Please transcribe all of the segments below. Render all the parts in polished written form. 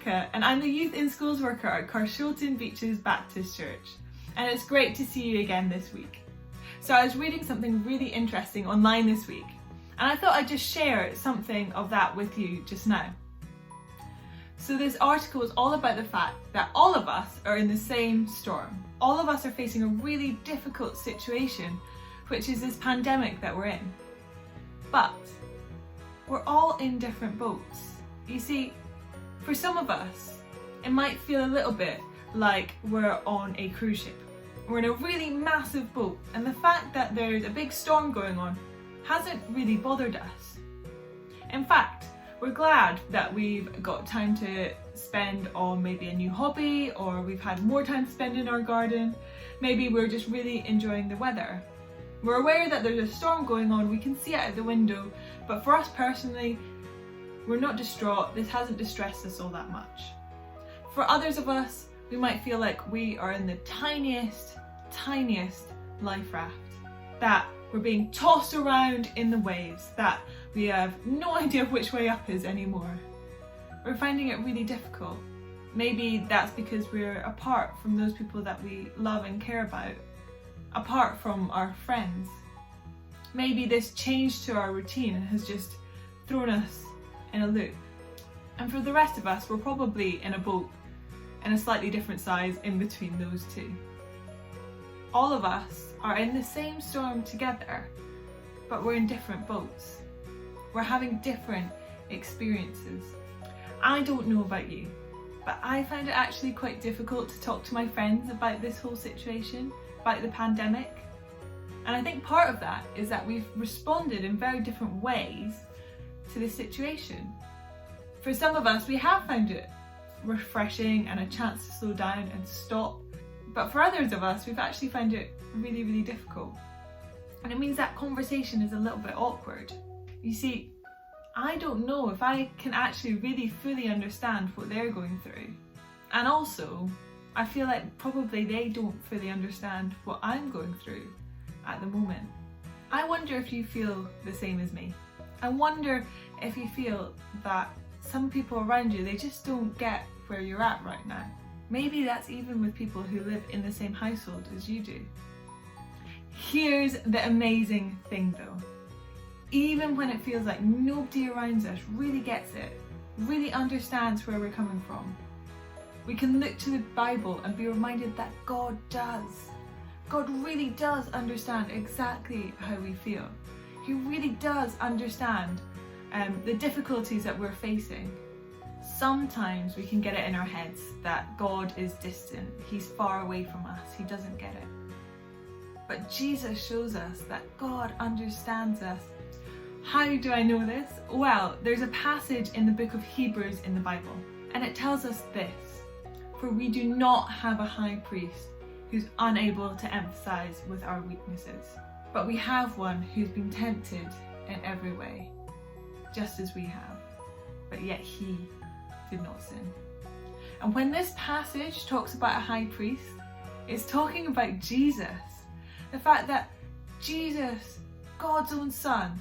Becca and I'm the Youth in Schools worker at Carshalton Beeches Baptist Church, and it's great to see you again this week. So I was reading something really interesting online this week, and I thought I'd just share something of that with you just now. So this article is all about the fact that all of us are in the same storm. All of us are facing a really difficult situation, which is this pandemic that we're in. But we're all in different boats. You see, for some of us, it might feel a little bit like we're on a cruise ship. We're in a really massive boat, and the fact that there's a big storm going on hasn't really bothered us. In fact, we're glad that we've got time to spend on maybe a new hobby, or we've had more time to spend in our garden. Maybe we're just really enjoying the weather. We're aware that there's a storm going on, we can see it out the window, but for us personally, we're not distraught. This hasn't distressed us all that much. For others of us, we might feel like we are in the tiniest life raft, that we're being tossed around in the waves, that we have no idea which way up is anymore. We're finding it really difficult. Maybe that's because we're apart from those people that we love and care about, apart from our friends. Maybe this change to our routine has just thrown us in a loop. And for the rest of us, we're probably in a boat in a slightly different size in between those two. All of us are in the same storm together, but we're in different boats. We're having different experiences. I don't know about you, but I find it actually quite difficult to talk to my friends about this whole situation, about the pandemic. And I think part of that is that we've responded in very different ways to this situation. For some of us, we have found it refreshing and a chance to slow down and stop. But for others of us, we've actually found it really difficult. And it means that conversation is a little bit awkward. You see, I don't know if I can actually really fully understand what they're going through. And also, I feel like probably they don't fully understand what I'm going through at the moment. I wonder if you feel the same as me. I wonder if you feel that some people around you, they just don't get where you're at right now. Maybe that's even with people who live in the same household as you do. Here's the amazing thing though. Even when it feels like nobody around us really gets it, really understands where we're coming from, we can look to the Bible and be reminded that God does. God really does understand exactly how we feel. He really does understand the difficulties that we're facing. Sometimes we can get it in our heads that God is distant, He's far away from us, He doesn't get it. But Jesus shows us that God understands us. How do I know this? Well, there's a passage in the book of Hebrews in the Bible, and it tells us this: for we do not have a high priest who's unable to empathize with our weaknesses, but we have one who's been tempted in every way, just as we have, but yet He did not sin. And when this passage talks about a high priest, it's talking about Jesus. The fact that Jesus, God's own Son,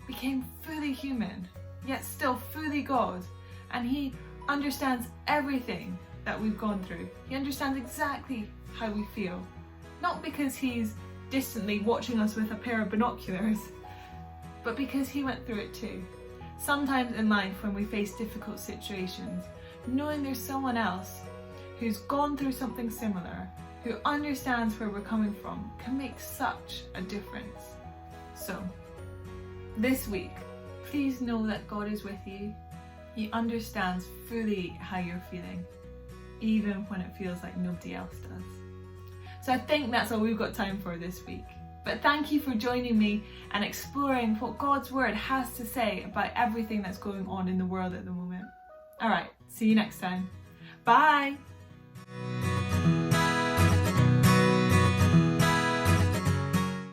became fully human, yet still fully God, and He understands everything that we've gone through. He understands exactly how we feel, not because He's distantly watching us with a pair of binoculars, but because He went through it too. Sometimes in life when we face difficult situations, knowing there's someone else who's gone through something similar, who understands where we're coming from, can make such a difference. So, this week, please know that God is with you. He understands fully how you're feeling, even when it feels like nobody else does. So I think that's all we've got time for this week. But thank you for joining me and exploring what God's Word has to say about everything that's going on in the world at the moment. Alright, see you next time. Bye!